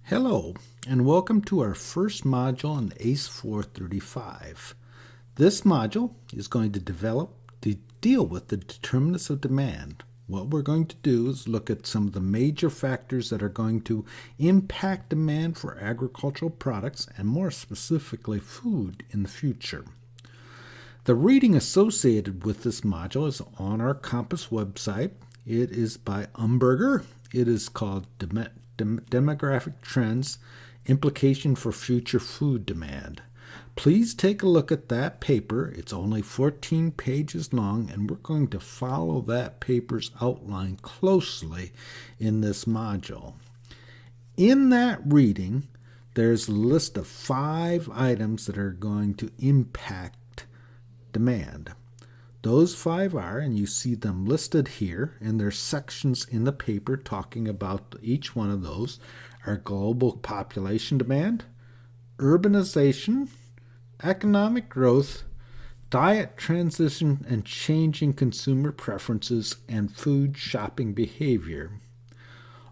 Hello, and welcome to our first module on ACE 435. This module is going to deal with the determinants of demand. What we're going to do is look at some of the major factors that are going to impact demand for agricultural products and more specifically food in the future. The reading associated with this module is on our Compass website. It is by Umberger. It is called Demographic Trends, Implication for Future Food Demand. Please take a look at that paper. It's only 14 pages long, and we're going to follow that paper's outline closely in this module. In that reading, there's a list of 5 items that are going to impact demand. Those 5 are, and you see them listed here, and there's sections in the paper talking about each one of those, are global population demand, urbanization, economic growth, diet transition and changing consumer preferences, and food shopping behavior.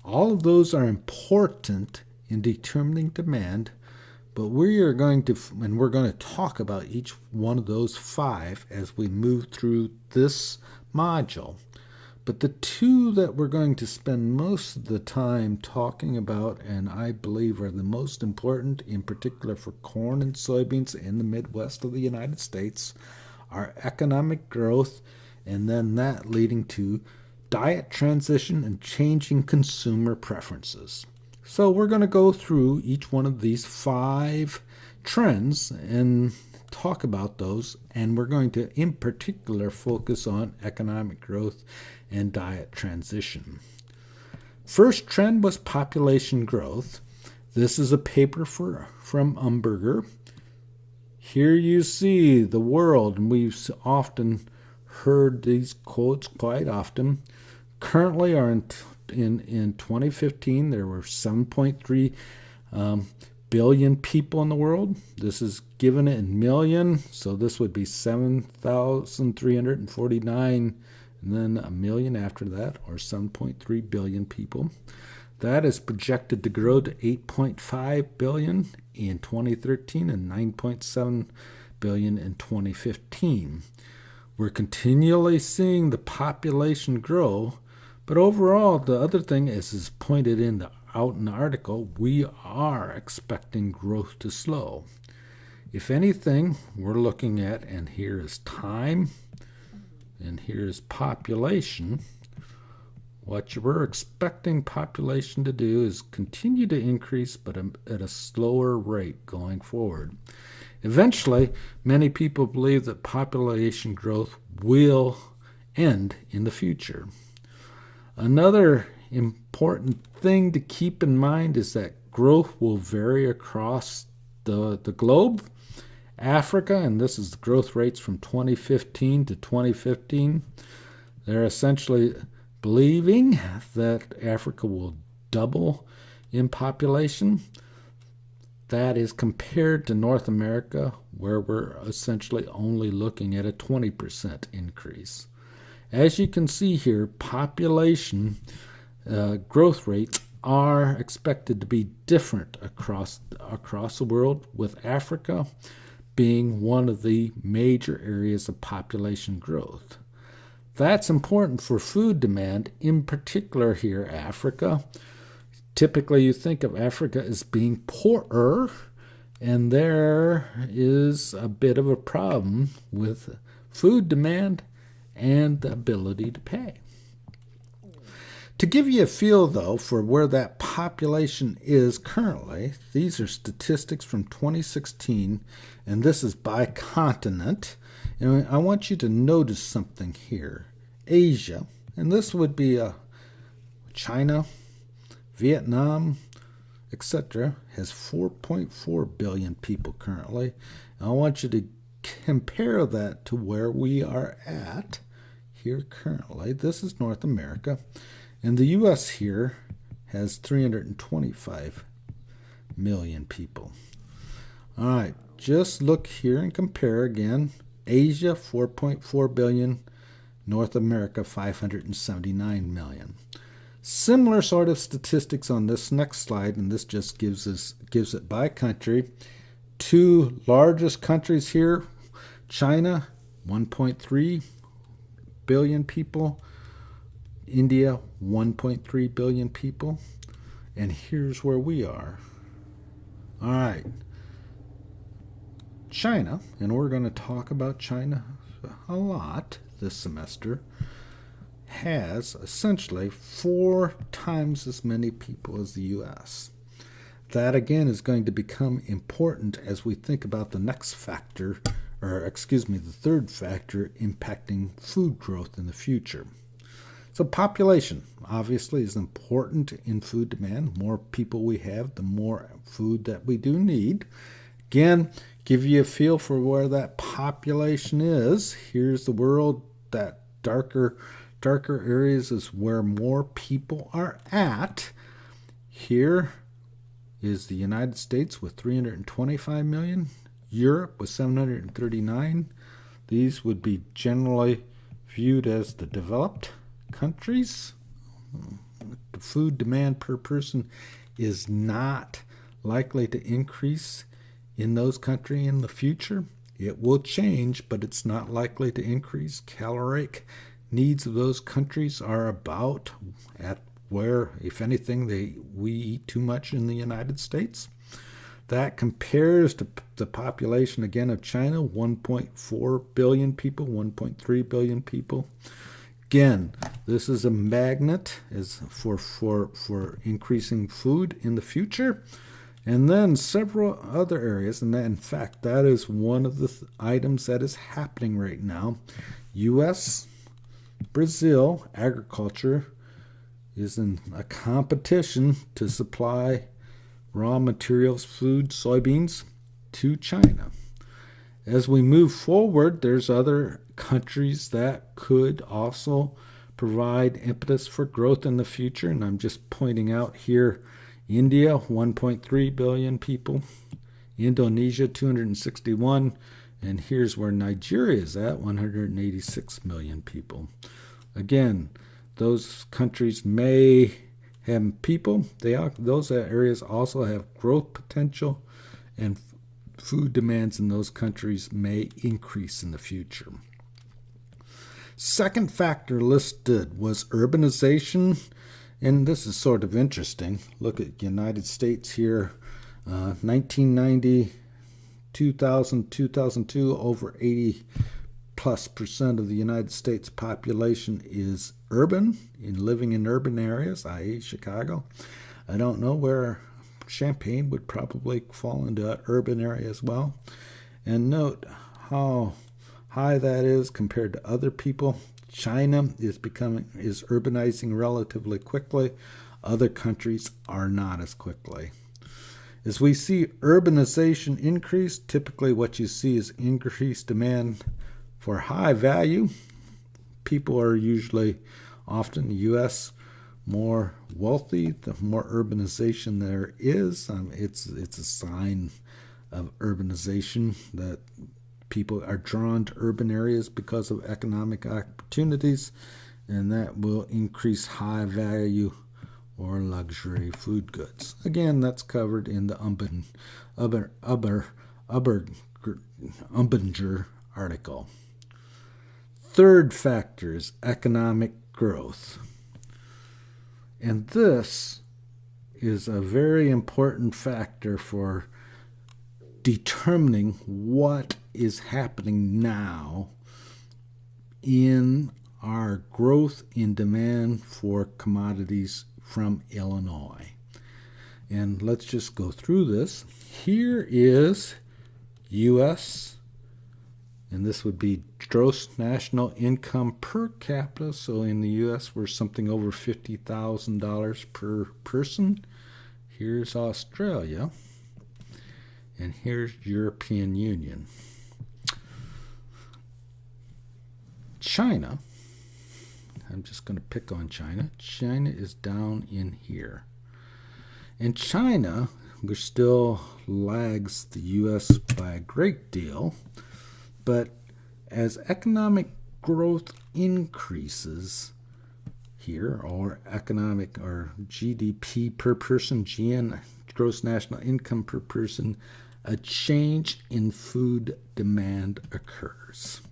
All of those are important in determining demand, but we're going to talk about each one of those 5 as we move through this module. But the 2 that we're going to spend most of the time talking about, and I believe are the most important, in particular for corn and soybeans in the Midwest of the United States, are economic growth, and then that leading to diet transition and changing consumer preferences. So we're going to go through each one of these 5 trends and talk about those, and we're going to in particular focus on economic growth and diet transition. First trend was population growth. This is a paper from Umberger. Here you see the world, and we've often heard these quotes quite often. Currently are in 2015, there were 7.3 billion people in the world. This is given in million, so this would be 7,349, and then a million after that, or 7.3 billion people. That is projected to grow to 8.5 billion in 2013 and 9.7 billion in 2015. We're continually seeing the population grow. But overall, the other thing is pointed out in the article, we are expecting growth to slow. If anything, we're looking at, and here is time, and here is population. What we're expecting population to do is continue to increase, but at a slower rate going forward. Eventually, many people believe that population growth will end in the future. Another important thing to keep in mind is that growth will vary across the globe. Africa, and this is the growth rates from 2015 to 2015, they're essentially believing that Africa will double in population. That is compared to North America, where we're essentially only looking at a 20% increase. As you can see here, population growth rates are expected to be different across the world, with Africa being one of the major areas of population growth. That's important for food demand, in particular here, Africa. Typically, you think of Africa as being poorer, and there is a bit of a problem with food demand and the ability to pay. To give you a feel, though, for where that population is currently, these are statistics from 2016, and this is by continent. And I want you to notice something here. Asia, and this would be China, Vietnam, etc., has 4.4 billion people currently. And I want you to compare that to where we are at here currently. This is North America, and the U.S. here has 325 million people. All right, just look here and compare again. Asia, 4.4 billion. North America, 579 million. Similar sort of statistics on this next slide, and this just gives it by country. Two largest countries here, China, 1.3 billion people, India, 1.3 billion people, and here's where we are. All right, China, and we're going to talk about China a lot this semester, has essentially 4 times as many people as the U.S. That, again, is going to become important as we think about the next factor, the third factor impacting food growth in the future. So population, obviously, is important in food demand. The more people we have, the more food that we do need. Again, give you a feel for where that population is. Here's the world. That darker areas is where more people are at. Here is the United States with 325 million. Europe with 739. These would be generally viewed as the developed countries. The food demand per person is not likely to increase in those countries in the future. It will change, but it's not likely to increase. Caloric needs of those countries are about at where, if anything, we eat too much in the United States. That compares to the population, again, of China, 1.4 billion people, 1.3 billion people. Again, this is a magnet for increasing food in the future. And then several other areas, and in fact, that is one of the items that is happening right now. U.S., Brazil, agriculture is in a competition to supply raw materials, food, soybeans, to China. As we move forward, there's other countries that could also provide impetus for growth in the future, and I'm just pointing out here India, 1.3 billion people, Indonesia, 261, and here's where Nigeria is at, 186 million people. Again, those countries may have people, those areas also have growth potential, and food demands in those countries may increase in the future. Second factor listed was urbanization, and this is sort of interesting. Look at the United States here, 1990, 2000, 2002, over 80+% of the United States population is urban, living in urban areas, i.e. Chicago. I don't know where Champaign would probably fall into an urban area as well. And note how high that is compared to other people. China is urbanizing relatively quickly. Other countries are not as quickly. As we see urbanization increase, typically what you see is increased demand for high value. People are usually, often in the U.S., more wealthy. The more urbanization there is, it's a sign of urbanization that people are drawn to urban areas because of economic opportunities, and that will increase high value or luxury food goods. Again, that's covered in the Umbinger article. Third factor is economic growth. And this is a very important factor for determining what is happening now in our growth in demand for commodities from Illinois. And let's just go through this. Here is U.S., and this would be gross national income per capita. So in the U.S., we're something over $50,000 per person. Here's Australia. And here's European Union. China, I'm just going to pick on China. China is down in here. And China, which still lags the U.S. by a great deal, but as economic growth increases, here, or economic or GDP per person, GN, gross national income per person, a change in food demand occurs.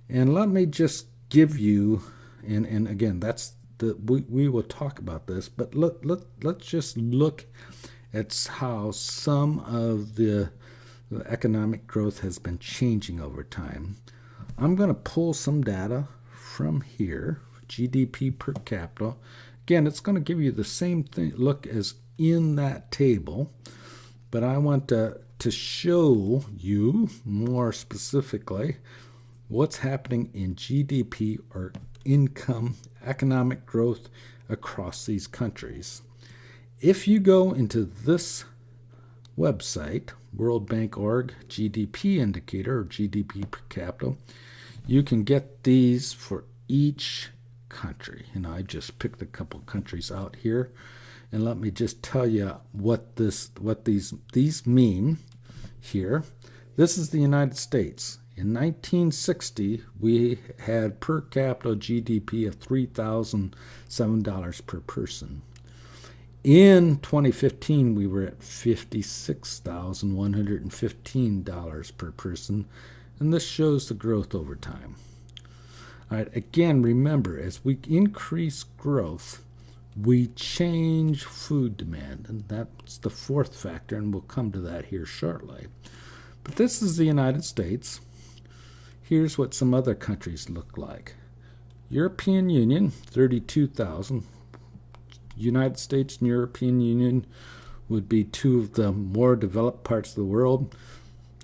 And let me just give you, and again, that's we will talk about this, but let's just look at how some of the economic growth has been changing over time. I'm going to pull some data from here, GDP per capita. Again, it's going to give you the same thing look as in that table, but I want to show you more specifically what's happening in GDP or income, economic growth across these countries. If you go into this website, World Bank Org GDP indicator or GDP per capita, you can get these for each country. And I just picked a couple countries out here, and let me just tell you what these mean here. This is the United States. In 1960, we had per capita GDP of $3,007 per person. In 2015, we were at $56,115 per person, and this shows the growth over time. All right, again, remember, as we increase growth, we change food demand, and that's the fourth factor, and we'll come to that here shortly. But this is the United States. Here's what some other countries look like. European Union, 32,000. United States and European Union would be two of the more developed parts of the world.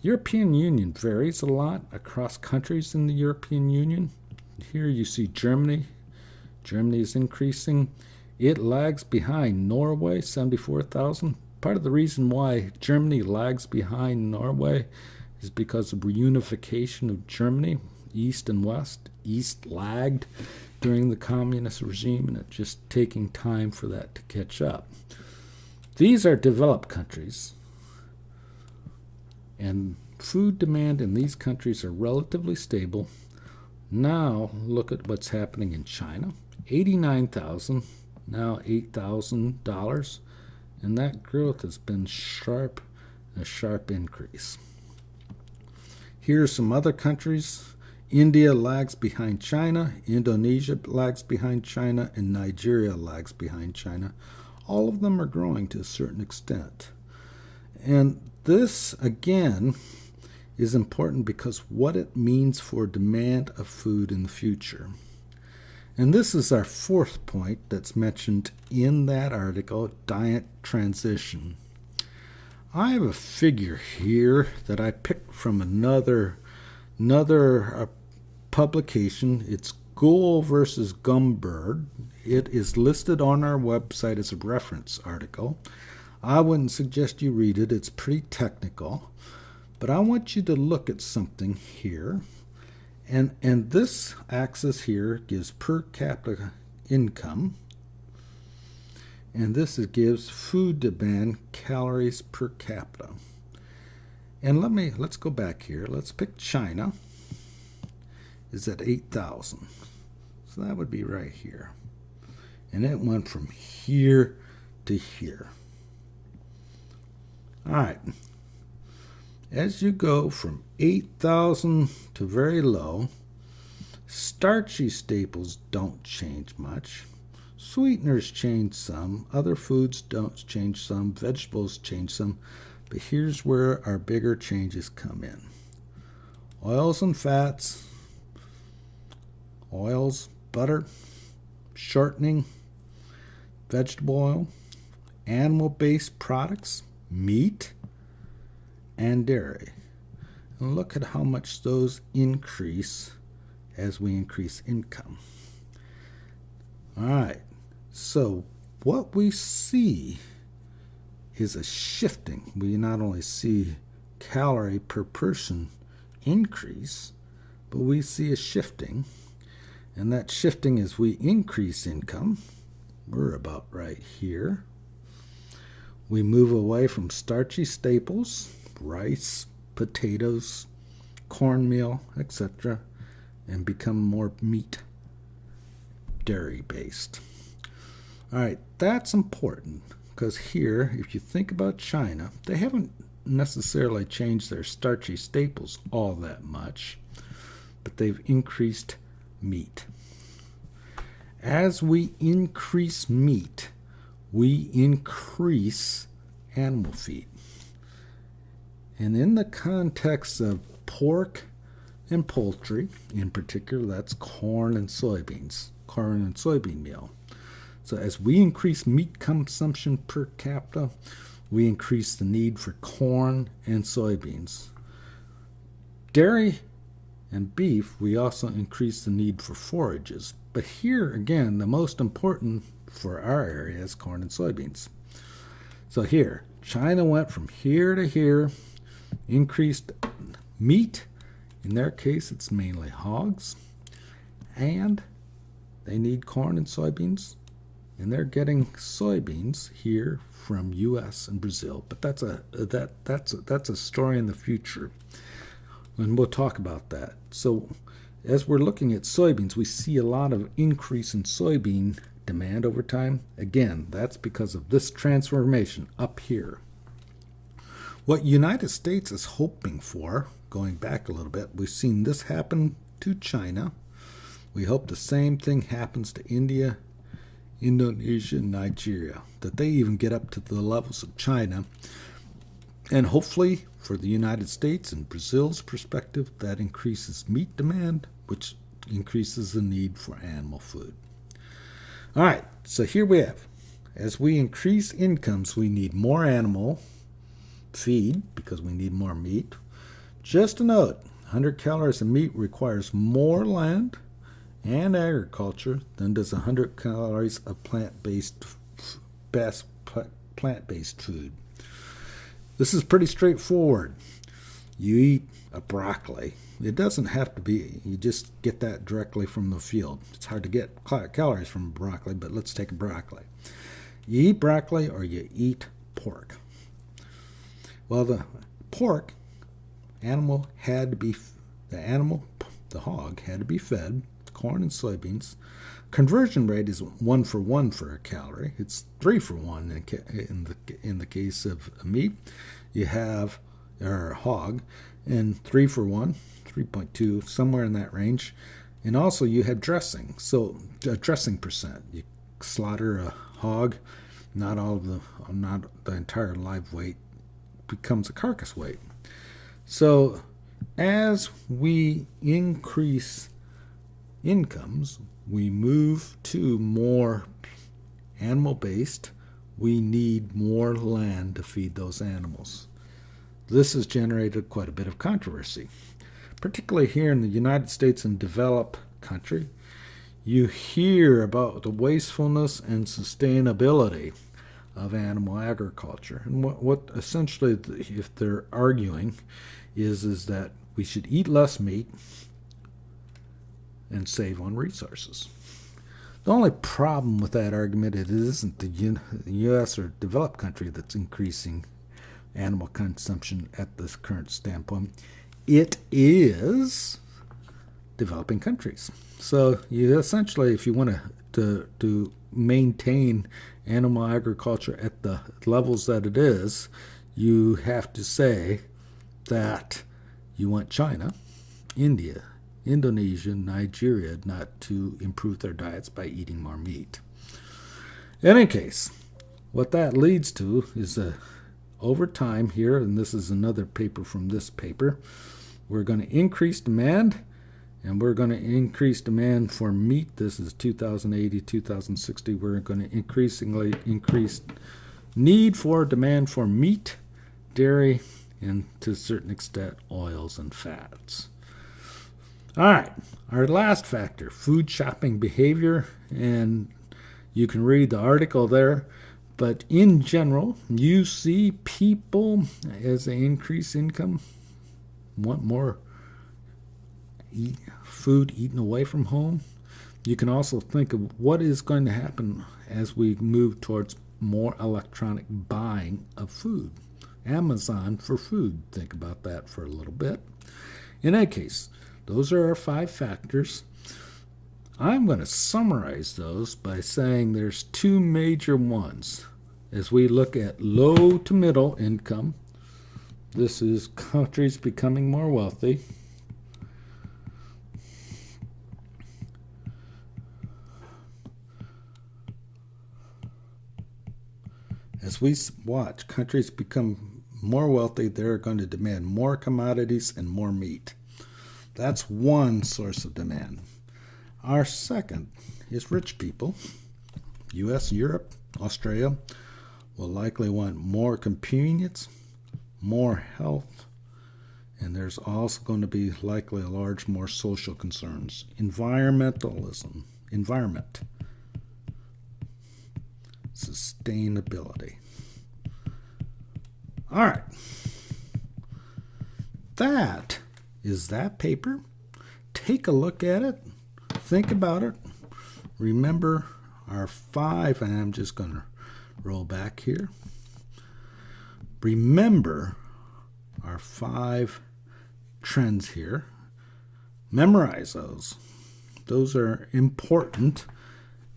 European Union varies a lot across countries in the European Union. Here you see Germany. Germany is increasing. It lags behind Norway, 74,000. Part of the reason why Germany lags behind Norway is because of reunification of Germany, East and West. East lagged during the communist regime, and it's just taking time for that to catch up. These are developed countries, and food demand in these countries are relatively stable. Now look at what's happening in China. 89,000, now $8,000, and that growth has been sharp, a sharp increase. Here are some other countries. India lags behind China, Indonesia lags behind China, and Nigeria lags behind China. All of them are growing to a certain extent. And this, again, is important because what it means for demand of food in the future. And this is our fourth point that's mentioned in that article, diet transition. I have a figure here that I picked from another publication. It's Gould versus Gumbird. It is listed on our website as a reference article. I wouldn't suggest you read it. It's pretty technical. But I want you to look at something here. And this axis here gives per capita income. And this gives food demand, calories per capita. And let's go back here. Let's pick China. Is at 8,000. So that would be right here. And it went from here to here. All right. As you go from 8,000 to very low, starchy staples don't change much. Sweeteners change some. Other foods don't change some. Vegetables change some. But here's where our bigger changes come in. Oils and fats. Oils, butter, shortening, vegetable oil, animal-based products, meat, and dairy. And look at how much those increase as we increase income. All right, so what we see is a shifting. We not only see calorie per person increase, but we see a shifting. And that shifting as we increase income, we're about right here. We move away from starchy staples, rice, potatoes, cornmeal, etc., and become more meat. dairy-based. All right, that's important because here, if you think about China, they haven't necessarily changed their starchy staples all that much, but they've increased meat. As we increase meat, we increase animal feed. And in the context of pork and poultry, in particular, that's corn and soybeans, corn and soybean meal. So as we increase meat consumption per capita, we increase the need for corn and soybeans. Dairy and beef, we also increase the need for forages. But here, again, the most important for our area is corn and soybeans. So here, China went from here to here, increased meat. In their case, it's mainly hogs. And they need corn and soybeans. And they're getting soybeans here from U.S. and Brazil. But that's a story in the future. And we'll talk about that. So as we're looking at soybeans, we see a lot of increase in soybean demand over time. Again, that's because of this transformation up here. What United States is hoping for, going back a little bit, we've seen this happen to China. We hope the same thing happens to India, Indonesia, and Nigeria, that they even get up to the levels of China. And hopefully, for the United States and Brazil's perspective, that increases meat demand, which increases the need for animal food. All right, so here we have, as we increase incomes, we need more animal feed because we need more meat. Just a note, 100 calories of meat requires more land and agriculture than does 100 calories of plant-based food. This is pretty straightforward. You eat a broccoli. It doesn't have to be, you just get that directly from the field. It's hard to get calories from broccoli, but let's take a broccoli. You eat broccoli or you eat pork. Well, the pork animal had to be, the hog had to be fed corn and soybeans. Conversion rate is 1 for 1 for a calorie. It's 3 for 1 in the case of meat. You have a hog, and 3 for 1, 3.2, somewhere in that range. And also you have dressing. So a dressing percent. You slaughter a hog, not the entire live weight becomes a carcass weight. So as we increase incomes, we move to more animal-based. We need more land to feed those animals. This has generated quite a bit of controversy, particularly here in the United States and developed country. You hear about the wastefulness and sustainability of animal agriculture. And what essentially, if they're arguing, is that we should eat less meat and save on resources. The only problem with that argument is it isn't the U.S. or developed country that's increasing animal consumption at this current standpoint. It is developing countries. So you essentially, if you want to maintain animal agriculture at the levels that it is, you have to say that you want China, India, Indonesia, Nigeria not to improve their diets by eating more meat. In any case, what that leads to is over time here, and this is another paper from this paper, we're going to increase demand, and we're going to increase demand for meat. This is 2080, 2060. We're going to increasingly increase demand for meat, dairy, and to a certain extent, oils and fats. All right, our last factor, food shopping behavior, and you can read the article there, but in general, you see people, as they increase income, want more food eaten away from home. You can also think of what is going to happen as we move towards more electronic buying of food. Amazon for food, think about that for a little bit. In any case, those are our 5 factors. I'm going to summarize those by saying there's two major ones. As we look at low to middle income, this is countries becoming more wealthy. As we watch countries become more wealthy, they're going to demand more commodities and more meat. That's one source of demand. Our second is rich people. U.S., Europe, Australia will likely want more convenience, more health, and there's also going to be likely more social concerns. Environment, sustainability. All right. That is that paper. Take a look at it. Think about it. Remember our 5, and I'm just going to roll back here. Remember our 5 trends here. Memorize those. Those are important,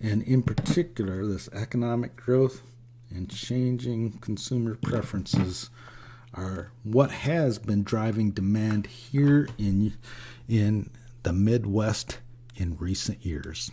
and in particular, this economic growth and changing consumer preferences are what has been driving demand here in the Midwest in recent years.